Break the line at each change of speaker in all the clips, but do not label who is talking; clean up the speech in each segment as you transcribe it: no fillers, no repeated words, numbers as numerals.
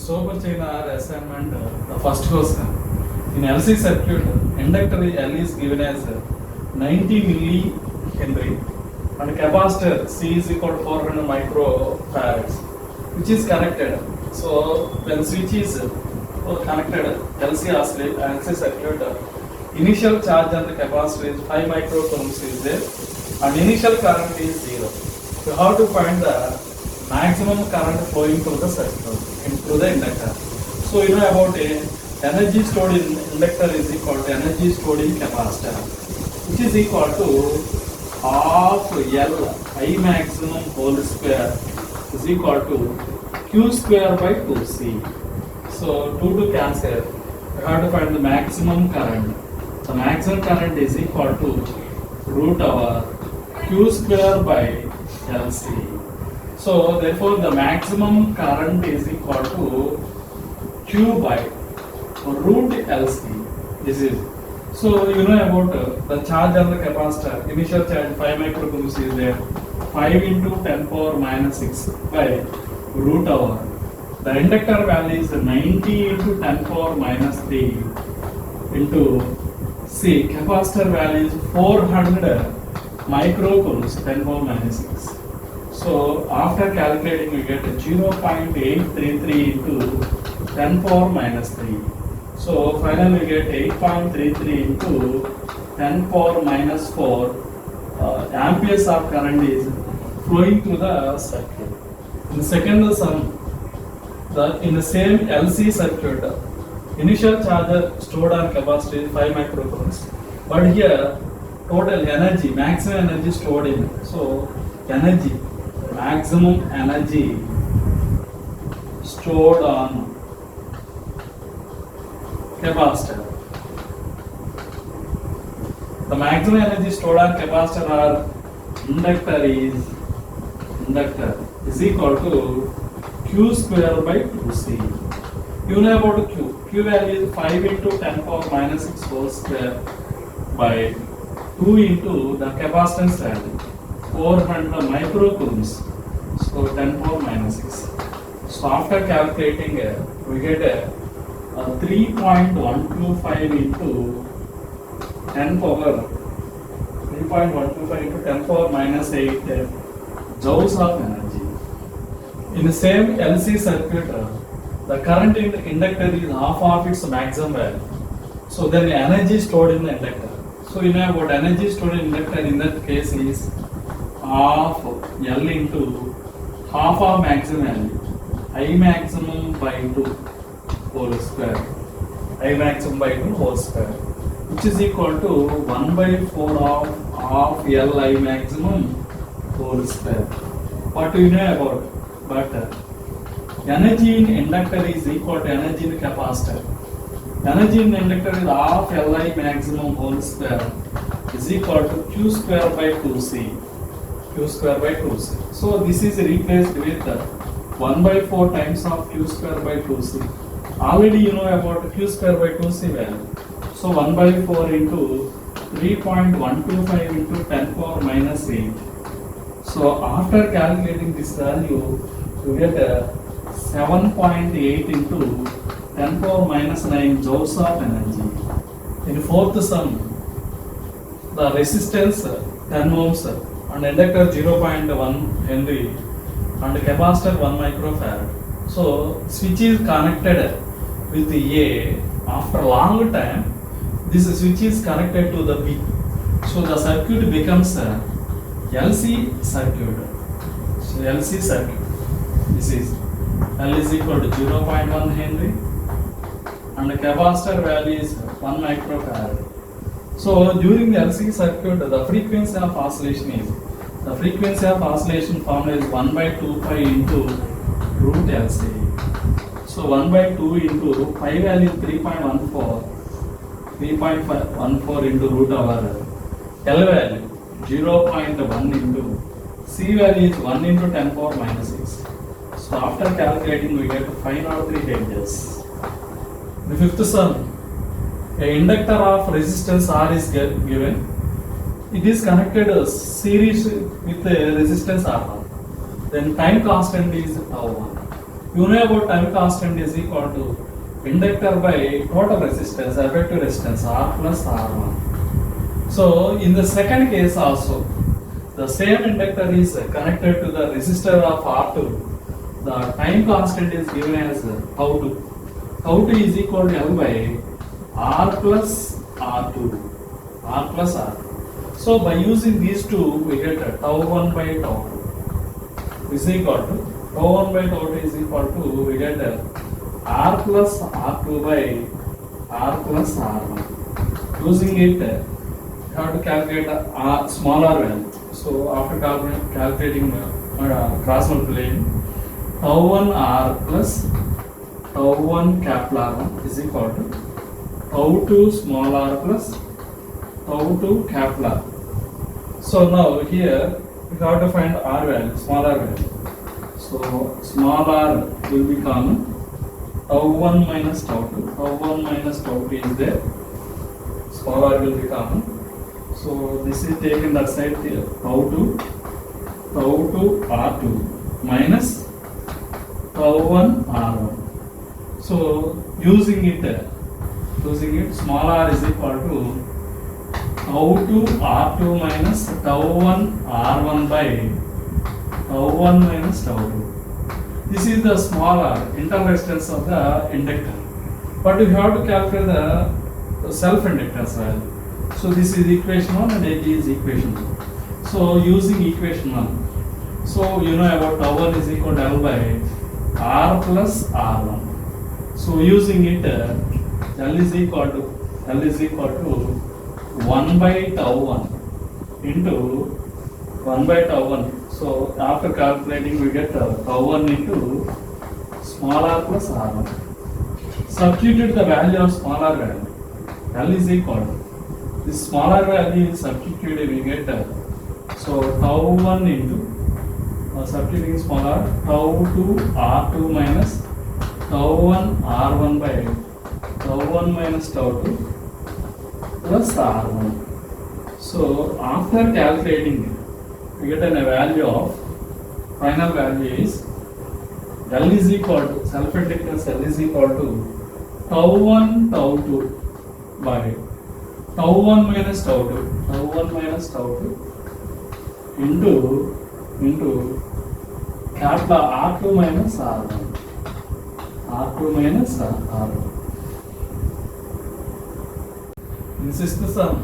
sober chain R assignment, the first question. In LC circuit, inductor L is given as 90 millihenry and capacitor C is equal to 400 microfarads, which is connected. So when switch is connected, LC circuit, initial charge on the capacitor is 5 microcoulombs is there and initial current is 0. So how to find the maximum current flowing through the circuit, through the inductor. So you know about energy stored in inductor is equal to energy stored in capacitor, which is equal to half L I maximum whole square is equal to Q square by 2C. So 2 to cancel, we have to find the maximum current. The maximum current is equal to root over Q square by LC. So therefore the maximum current is equal to Q by root LC. This is, so you know about the charge on the capacitor. Initial charge 5 microcoulombs is there. 5 into 10 power minus 6 by root over. The inductor value is 90 into 10 power minus 3 into C. Capacitor value is 400 microcoulombs 10 power minus 6. So after calculating we get 0.833 into 10 power minus 3. So finally we get 8.33 into 10 power minus 4 amperes of current is flowing through the circuit. In the second sum, in the same LC circuit, initial charge stored on capacitor is 5 microcoulombs. But here total energy, maximum energy stored in. So energy, maximum energy stored on capacitor. The maximum energy stored on capacitor or inductor is equal to Q square by 2C. You know about Q. Q value is 5 into 10 power minus 6 whole square by 2 into the capacitance value 400 microcoulombs. So 10 power minus 6. So after calculating we get 3.125 into 10 power 3.125 into 10 power minus 8 joules of energy. In the same LC circuit, the current in the inductor is half of its maximum value. So then the energy stored in the inductor. So you know what energy stored in inductor in that case is half L into half of maximum value, I maximum by 2 whole square, I maximum by 2 whole square, which is equal to 1 by 4 of half L I maximum whole square. What do you know about? But energy in inductor is equal to energy in capacitor. Energy in inductor is half Li maximum whole square is equal to Q square by 2C. Q square by 2C. So this is replaced with 1 by 4 times of Q square by 2C. Already you know about Q square by 2C value. So 1 by 4 into 3.125 into 10 power minus 8. So after calculating this value, you get 7.8 into 10 power minus 9 joules of energy. In fourth sum, the resistance 10 ohms and inductor 0.1 Henry and capacitor 1 microfarad. So switch is connected with A. After long time, this switch is connected to the B. So the circuit becomes a LC circuit. So LC circuit. This is L is equal to 0.1 Henry and the capacitor value is 1 microfarad. So during the LC circuit, the frequency of oscillation formula is 1 by 2 pi into root LC. So 1 by 2 into pi value is 3.14 into root over L value 0.1 into C value is 1 into 10 power minus 6. So after calculating we get 503 Hz. The fifth sum, a inductor of resistance R is given. It is connected series with resistance R1. Then time constant is tau 1. You know about time constant is equal to inductor by total resistance, effective resistance R plus R1. So in the second case also, the same inductor is connected to the resistor of R2. The time constant is given as tau 2. Tau 2 is equal to L by R plus R2. R plus R2. So by using these two, we get tau 1 by tau 2 is equal to tau 1 by tau 2 is equal to, we get R plus R2 by R plus R1. Using it, you have to calculate small r value. So after calculating cross multiplying, tau 1 R plus tau 1 capital R1 is equal to tau 2 small r plus tau 2 capital R. So now here we have to find r value, small r value. So small r will become tau 1 minus tau 2. Tau 1 minus tau 2 is there. Small r will become. So this is taken that side here. Tau 2 R2 minus tau 1 R1. So using it, small r is equal to tau 2 R2 minus tau 1 R1 by tau 1 minus tau 2. This is the small r, internal resistance of the inductor. But you have to calculate the self-inductance value. So this is equation 1 and it is equation 2. So using equation 1, so you know about tau 1 is equal to L by R plus R1. So using it, L is equal to 1 by tau 1 into 1 by tau 1. So after calculating, we get tau 1 into small r plus R1. Substitute the value of small r value. L is equal to this small r value is substituted, we get so tau 1 into substituting small r, tau 2 R2 minus tau 1 R1 by tau 1 minus tau 2 plus R1. So after calculating, we get a value of, final value is L is equal to, self-inductance L is equal to tau 1 tau 2 by tau 1 minus tau 2 into capital R2 minus R1. In sixth sum,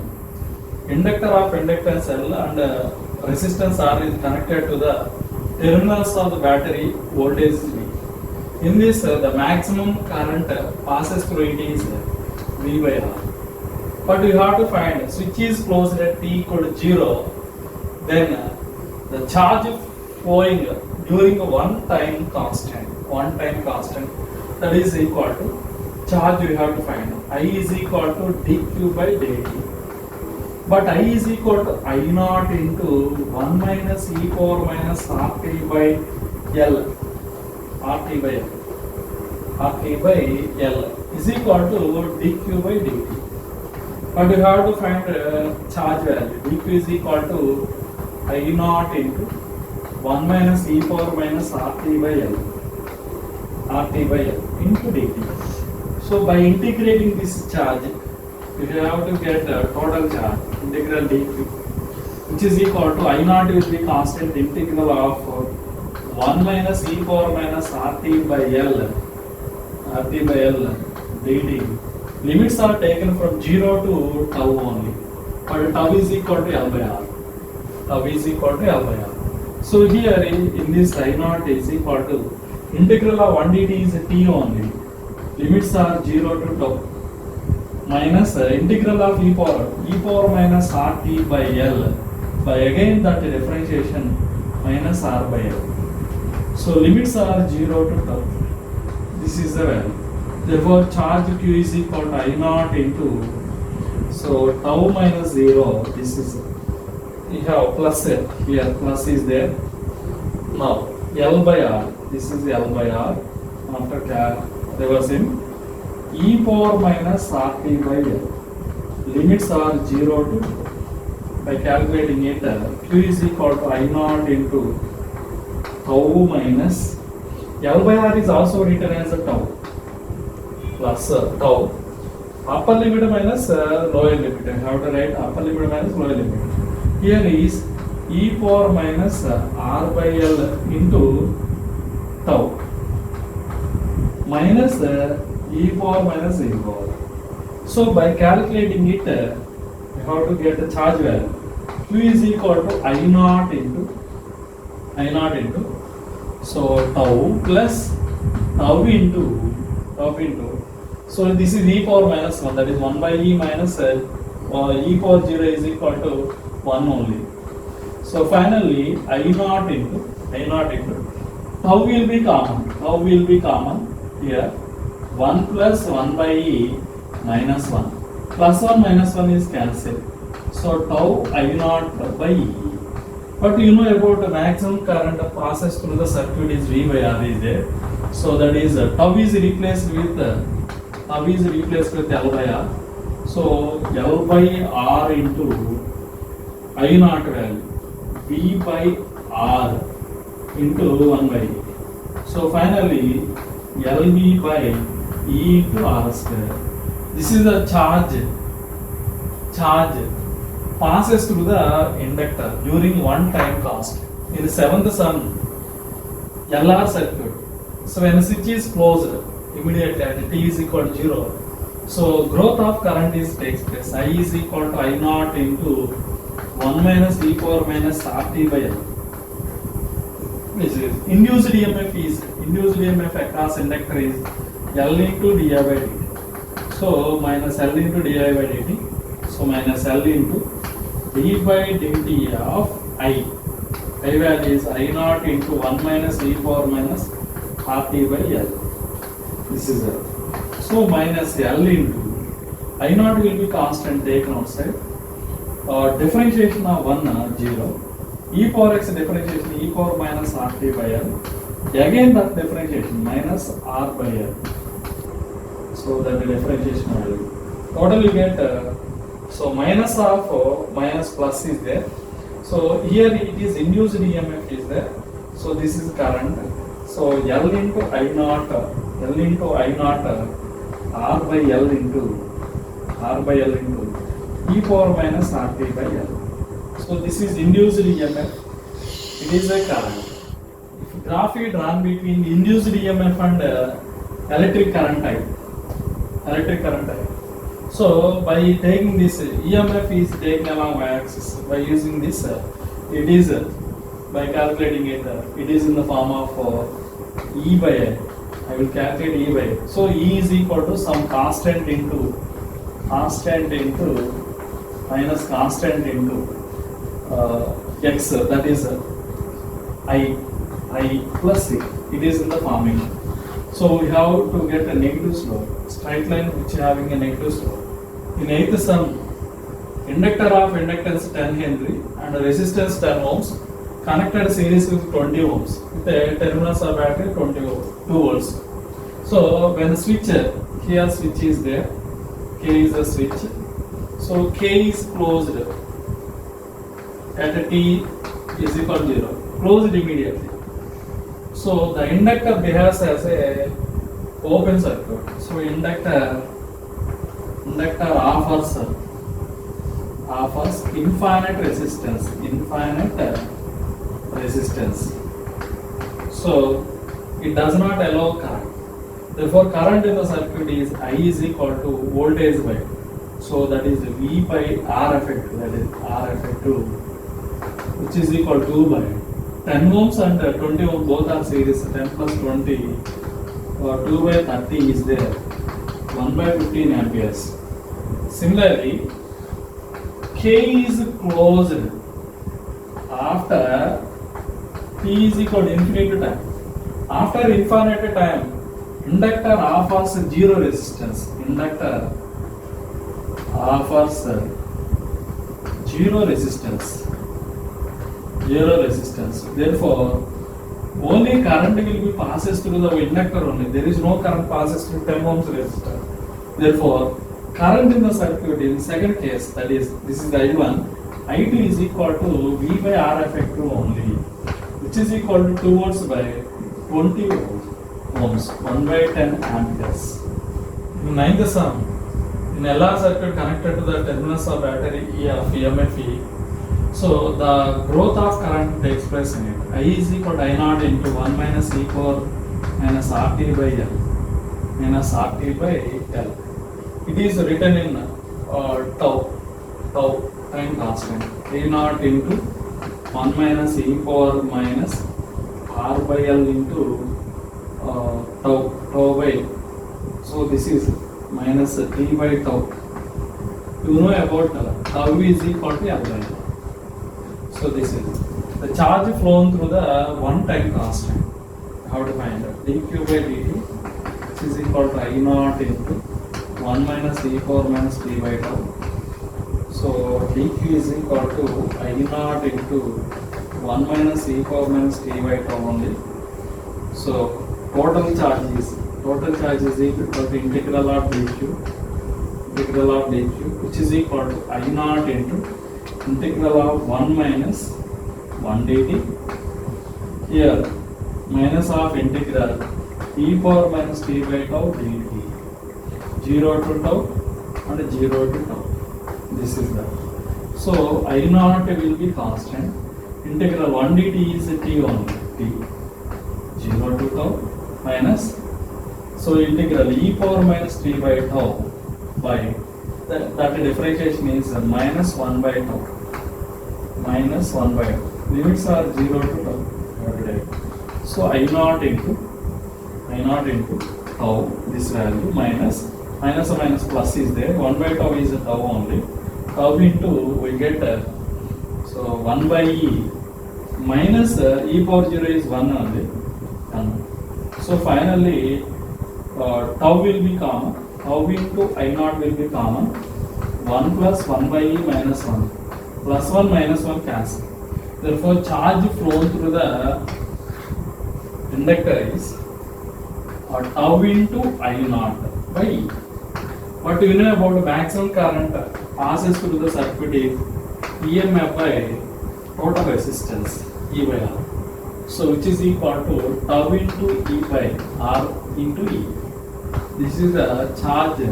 inductor of inductance L and resistance R is connected to the terminals of the battery, voltage V. In this, the maximum current passes through it is V by R. But you have to find switch is closed at t equal to 0, then the charge flowing during one time constant, that is equal to charge you have to find. I is equal to dq by dt. But I is equal to I naught into 1 minus e power minus RT by L is equal to dq by dt. But you have to find charge value. dq is equal to I naught into 1 minus e power minus RT by L into dt. So by integrating this charge, you have to get the total charge, integral dq, which is equal to I naught will be constant integral of 1 minus e power minus RT by L dt. Limits are taken from 0 to tau only, but tau is equal to L by R. So here in this I naught is equal to integral of 1 dt is t only. Limits are 0 to tau minus integral of e power minus RT by L by again that differentiation minus R by L. So limits are 0 to tau. This is the value. Therefore charge Q is equal to I naught into, so tau minus 0, this is, we have plus here, plus is there. Now L by R, this is L by R, after reversing e power minus RT by L. Limits are 0 to, by calculating it, Q is equal to I naught into tau minus L by R is also written as a tau plus tau. Upper limit minus lower limit. I have to write upper limit minus lower limit. Here is e power minus r by L into tau minus e power minus e power. So by calculating it, you have to get the charge value. Q is equal to I naught into so tau plus tau into so this is e power minus 1, that is 1 by e minus e power 0 is equal to 1 only. So finally I naught into tau will be common here. 1 plus 1 by e minus 1 plus 1 minus 1 is cancelled. So tau I naught by e. But you know about the maximum current passes through the circuit is V by R is there. So that is tau is replaced with L by R. So L by R into I naught value V by R into 1 by E. So finally LV by E into R square. This is the charge passes through the inductor during one time constant. In the seventh sum, LR circuit. So when the switch is closed, immediately at t is equal to 0. So growth of current takes place. I is equal to I naught into 1 minus e power minus RT by L. This is induced EMF across inductor is L into di by dt. So minus L into di by dt. So minus L into d by dt of I value is I naught into 1 minus e power minus RT by L. This is it. So minus L into I naught will be constant taken outside. Differentiation of 1 0. E power x differentiation e power minus RT by L. Again that differentiation minus R by L. So that the differentiation value. Total you get so minus of minus plus is there. So here it is induced EMF is there. So this is current. So L into I naught R by L into e power minus RT by L. So this is induced EMF. It is a current. If graph is drawn between induced EMF and electric current type. So by taking this EMF is taken along y-axis. By using this, it is by calculating it. It is in the form of E by L. I will calculate E by L. So E is equal to some constant into minus constant into x. That is I plus C. It is in the formation. So we have to get a negative slope. Straight line which is having a negative slope. In 8th sum, inductor of inductance 10 Henry and resistance 10 ohms connected series with 20 ohms. The terminals of battery 2 volts. So when the switch, here switch is there, K is the switch. So K is closed at t is equal to 0. Closed immediately. So the inductor behaves as a open circuit. So inductor offers infinite resistance. So it does not allow current. Therefore current in the circuit is I is equal to voltage by. So that is V by R effective. That is R effective, which is equal to 2 by 10 ohms and 20 ohms both are series. 10 plus 20 or 2 by 30 is there. 1 by 15 amperes. Similarly, K is closed after t is equal to infinite time. After infinite time, inductor offers zero resistance. Inductor offers zero resistance. Therefore, only current will be passes through the inductor only. There is no current passes through 10 ohms resistor. Therefore, current in the circuit in second case, that is, this is I1, I2 is equal to V by R effective only, which is equal to 2 volts by 20 volts. ohms, 1 by 10 amperes. In ninth sum, in LR circuit connected to the terminals of battery of EMFE, so the growth of current takes place in it. I is equal to I naught into 1 minus e power minus RT by L minus RT by L. It is written in tau time constant. A naught into 1 minus e power minus R by L into tau by. So this is minus T by tau. You know about tau is equal to L by L. So this is the charge flown through the one time constant. How to find it? dq by dt, which is equal to I naught into 1 minus e power minus t by tau. So dq is equal to I naught into 1 minus e power minus t by tau only. So total charge is equal to integral of dq, which is equal to I naught into integral of 1 minus 1 dt. Here minus of integral e power minus t by tau dt, 0 to tau and 0 to tau. This is that. So I naught will be constant. Integral 1 dt is t only, t, 0 to tau minus, so integral e power minus t by tau by that differentiation is minus 1 by tau, minus 1 by tau. Limits are 0 to tau. So I naught into tau, this value minus plus is there. 1 by tau is a tau only. Tau into we get so 1 by e minus e power 0 is 1 only. 1. So finally tau will be common. Tau into I naught will be common. 1 plus 1 by e minus 1. Plus 1 minus 1 cancel. Therefore charge flown through the inductor is tau into I naught by E. What do you know about maximum current passes through the circuit is EMF by total resistance E by R. So which is equal to tau into E by R into E. This is the charge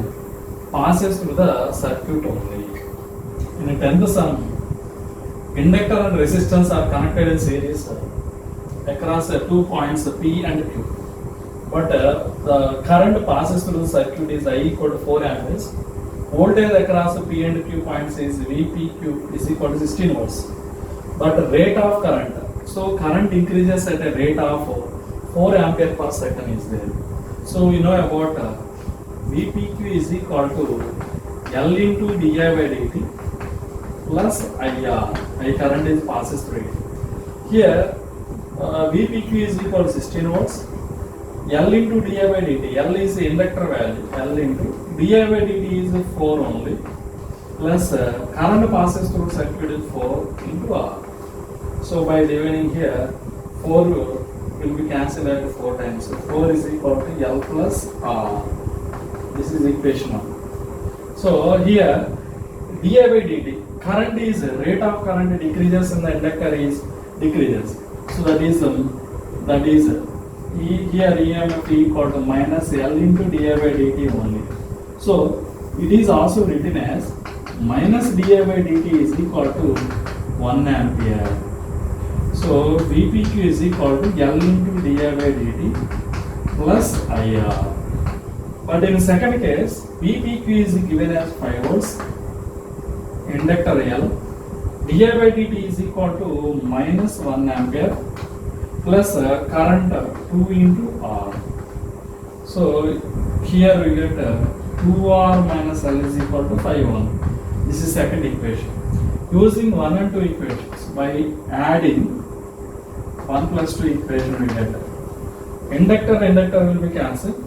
passes through the circuit only. In a 10th sum, inductor and resistance are connected in series across 2 points P and Q. But the current passes through the circuit is I equal to 4 amperes. Voltage across P and Q points is VPQ is equal to 16 volts. But rate of current, so current increases at a rate of 4 ampere per second is there. So we know about VPQ is equal to L into di by dt plus IR. I current is passes through it. Here VPQ is equal to 16 volts. L into di by dt. L is the inductor value. L into di by dt is 4 only. Plus current passes through circuit is 4 into R. So by dividing here, 4 will be cancelled at 4 times. So 4 is equal to L plus R. This is equation 1. So here di by dt. Current is rate of current decreases and the inductor is decreases. So that is here EMF equal to minus L into di by dt only. So it is also written as minus di by dt is equal to 1 ampere. So VPQ is equal to L into di by dt plus IR. But in the second case, VPQ is given as 5 volts. Inductor L, di by dt is equal to minus 1 ampere plus current 2 into R. So here we get 2R minus L is equal to 5 This is second equation. Using 1 and 2 equations, by adding 1 plus 2 equation we get inductor will be cancelled.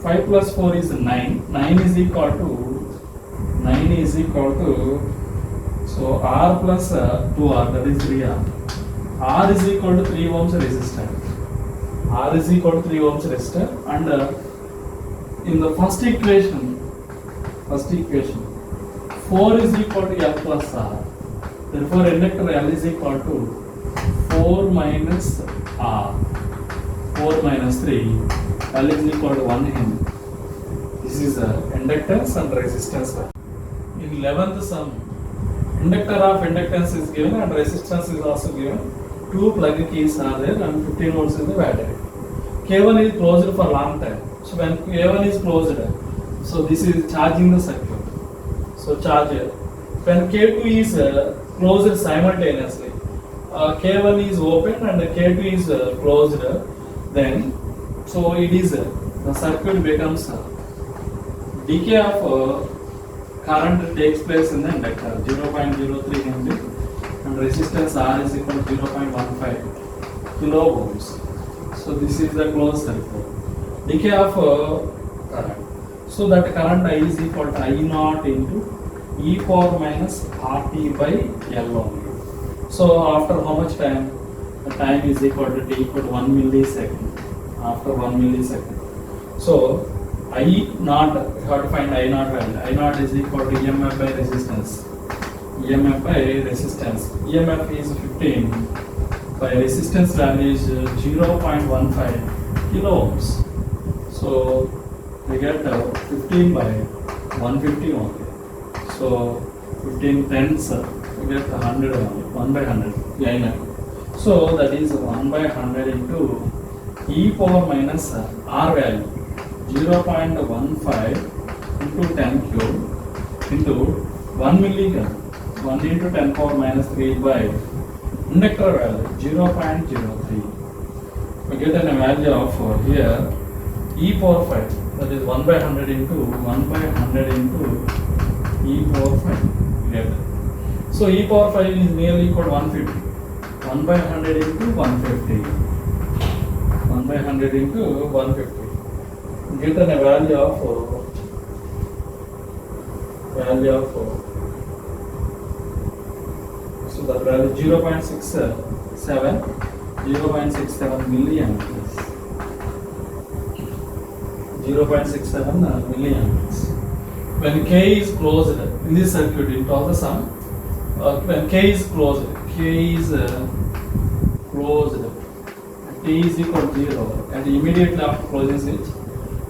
5 plus 4 is 9. 9 is equal to so R plus 2R, that is 3R. R is equal to 3 ohms resistor. R is equal to 3 ohms resistor, and in the first equation 4 is equal to L plus R. Therefore inductor L is equal to 4 minus R. 4 minus 3, L is equal to 1 Henry. This is inductance and resistance. In 11th sum, inductor of inductance is given and resistance is also given. Two plug keys are there and 15 volts in the battery. K1 is closed for long time. So when K1 is closed, so this is charging the circuit. So charge. When K2 is closed simultaneously, K1 is open and K2 is closed, then so it is the circuit becomes decay of current takes place in the inductor 0.03 Henry and resistance R is equal to 0.15 kilo ohms. So this is the closed circuit. Decay of current. So that current I is equal to I naught into e power minus RT by L only. So after how much time? The time is equal to t equal to 1 millisecond. After 1 millisecond. So I naught, you have to find I naught value. I naught is equal to EMF by resistance. EMF by resistance. EMF is 15 by resistance value is 0.15 kilo ohms. So we get 15 by 150 only. So 15 tens we get 100 only. 1 by 100. Yeah, so that is 1 by 100 into e power minus R value 0.15 into 10 cube into 1 milligram 1 into 10 power minus 3 by inductor value 0.03. We get a value of here e power 5, that is 1 by 100 into 1 by 100 into e power 5. Get it. So e power 5 is nearly equal to 150. 1 by 100 into 150. 1 by 100 into 150. Get a value of so the value 0.67 milliamperes. 0.67 milliamperes. When K is closed in this circuit, in all the sum, when K is closed, T is equal to 0, and immediately after closing switch,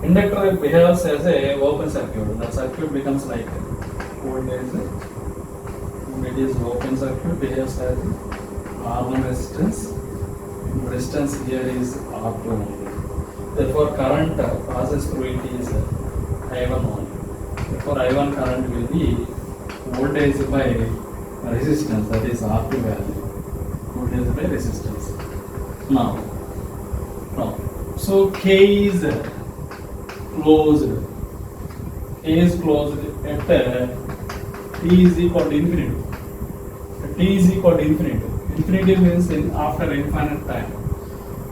inductor behaves as a open circuit. The circuit becomes like voltage. It is open circuit, behaves as R1 resistance. Resistance here is R2 only. Therefore, current passes through it is I1 only. Therefore, I1 current will be voltage by resistance, that is R2 value. Voltage by resistance. Now, so K is closed. K is closed at T is equal to infinity. T is equal to infinity. Infinity means after infinite time.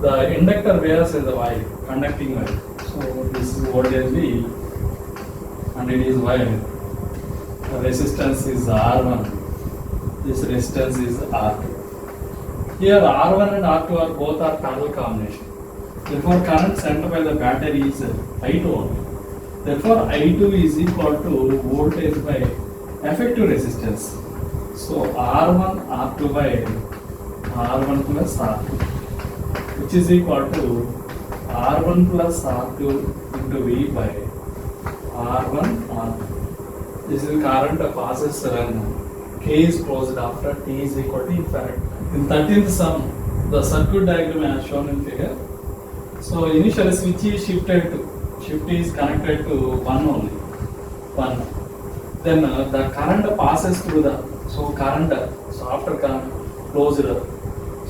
The inductor bears as a wire, conducting wire. So this is voltage V and it is wire. The resistance is R1. This resistance is R2. Here R1 and R2 are both are parallel combination. Therefore current sent by the battery is I2 only. Therefore I2 is equal to voltage by effective resistance. So R1 R2 by R1 plus R2, which is equal to R1 plus R2 into V by R1 R2. This is current passes when K is closed after T is equal to infinite. In 13th sum, the circuit diagram as shown in figure. So initially switch is shifted to, shift is connected to 1 only, 1. Then the current passes through so after current closed,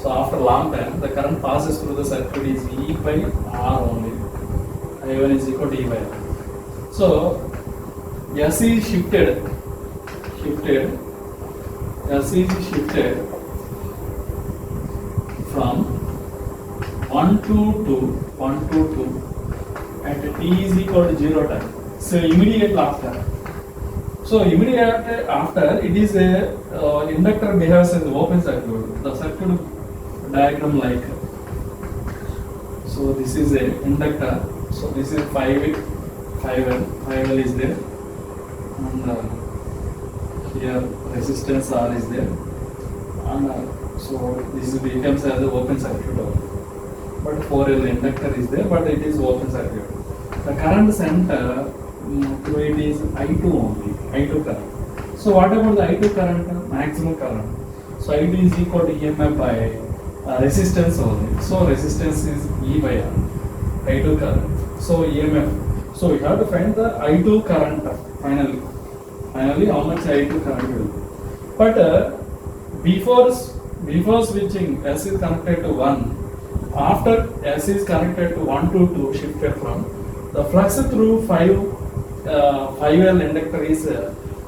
so after long time, the current passes through the circuit is E by R only. I1 is equal to E by R. So S is shifted, S is shifted from 1 to 2 at T is equal to 0 time. So immediately after. So immediately after it is a inductor behaves as open circuit. The circuit diagram like. So this is a inductor. So this is 5L is there, and here resistance R is there, and so this becomes as an open circuit. but 4L inductor is there, but it is open circuit. The current sent through it is I2 only, I2 current. So what about the I2 current? Maximum current. So I2 is equal to EMF by resistance only. So resistance is E by R, I2 current. So EMF. So we have to find the I2 current finally. Finally, how much I2 current will be. But before switching, S is connected to 1. After S is connected to 1 to 2, shifted from, the flux through 5L inductor is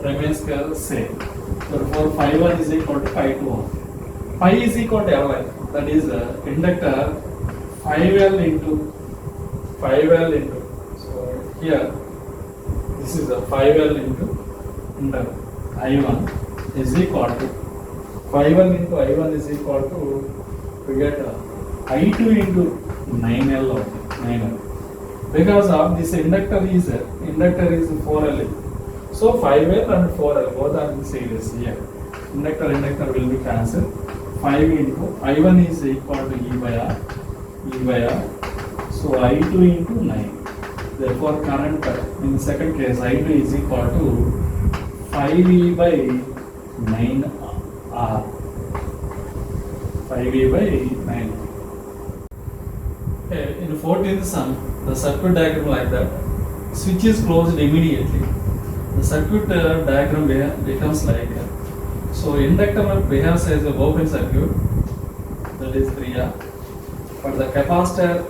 remains same. Therefore, 5L is equal to 5 to 1. Pi is equal to Li. That is inductor 5L into. So here, this is a 5L into I1 is equal to 5L into I1 is equal to, we get I2 into 9L of 9L. Because of this inductor is 4L. So 5L and 4L both are in series here. Inductor will be cancelled. 5 into I1 is equal to E by R. So I2 into 9. Therefore current in the second case I2 is equal to 5E by 9R. 5E by 9. In 14th sum, the circuit diagram like that. Switch is closed immediately. The circuit diagram becomes like so inductor behaves as a open circuit, that is 3R, but the capacitor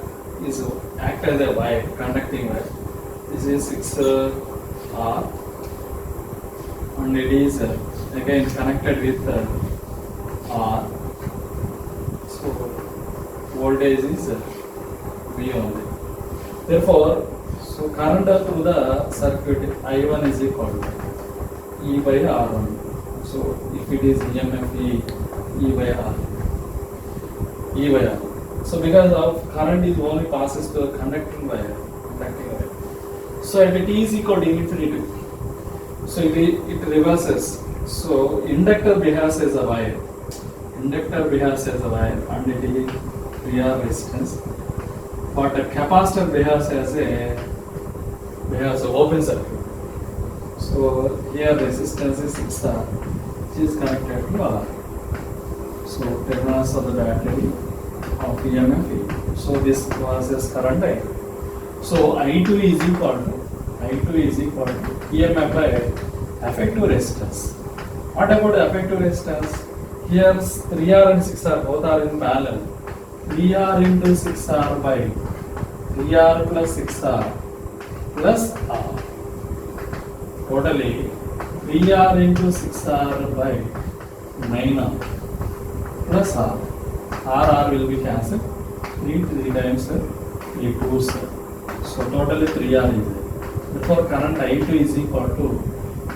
is act as a wire, conducting wire. This is 6R, and it is again connected with R. So voltage is V only. Therefore, so current through the circuit I1 is equal to E by R1. So if it is EMF E by R. So because of current is only passes to the conducting wire. So if T is equal to infinity, so it reverses. So inductor behaves as a wire. And it is 3R resistance. But a capacitor behaves as an open circuit. So here resistance is 6R, which is connected to R. So terminals of the battery of EMF. So this causes current I. So I2 is equal to EMF by effective resistance. What about effective resistance? Here 3R and 6R both are in parallel. 3R into 6R by 3R plus 6R plus R. Totally 3R into 6R by 9R plus R. R will be cancelled. 3 times 3 2s. So totally 3R is there. Therefore current I2 is equal to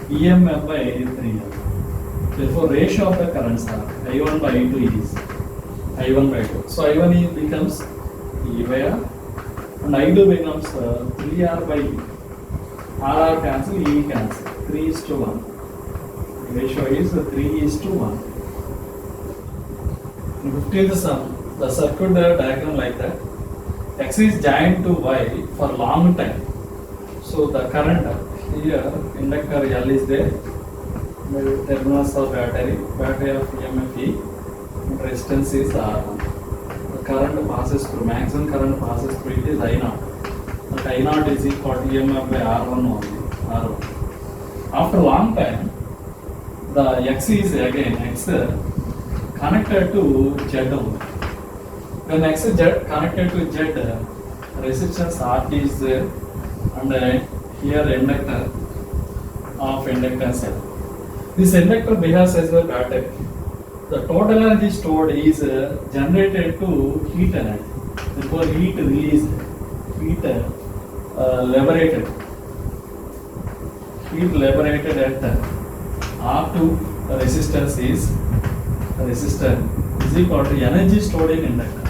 EMF by 3R. Therefore ratio of the currents are I1 by I2 is I1 by 2. So I1 becomes E by R and I2 becomes 3R by E. R cancel, E cancel. 3 is to 1. The ratio is 3 is to 1. In 15th sum, the circuit diagram like that. X is joined to Y for long time. So the current here, inductor L is there. Terminals of battery of EMF E. Resistance is R1. The current passes through, maximum current passes through it is I0. But I0 is equal to EMF by R1 only. R1. After long time, the X is again connected to Z only. When X is connected to Z, resistance RT is there, and here inductor of inductance L. This inductor behaves as a battery. The total energy stored is generated to heat energy. Therefore, heat released, heat liberated at R2 resistance is equal to energy stored in inductor.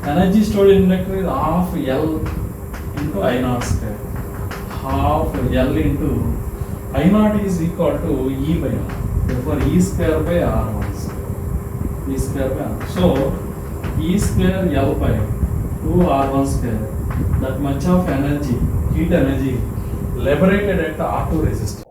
Energy stored in inductor is half L into I0 square. Half L into I0 is equal to E by R. Therefore, E square by R1 square. E square by R. So, E square L by 2R1 square. That much of energy, heat energy liberated at the R2 resistor.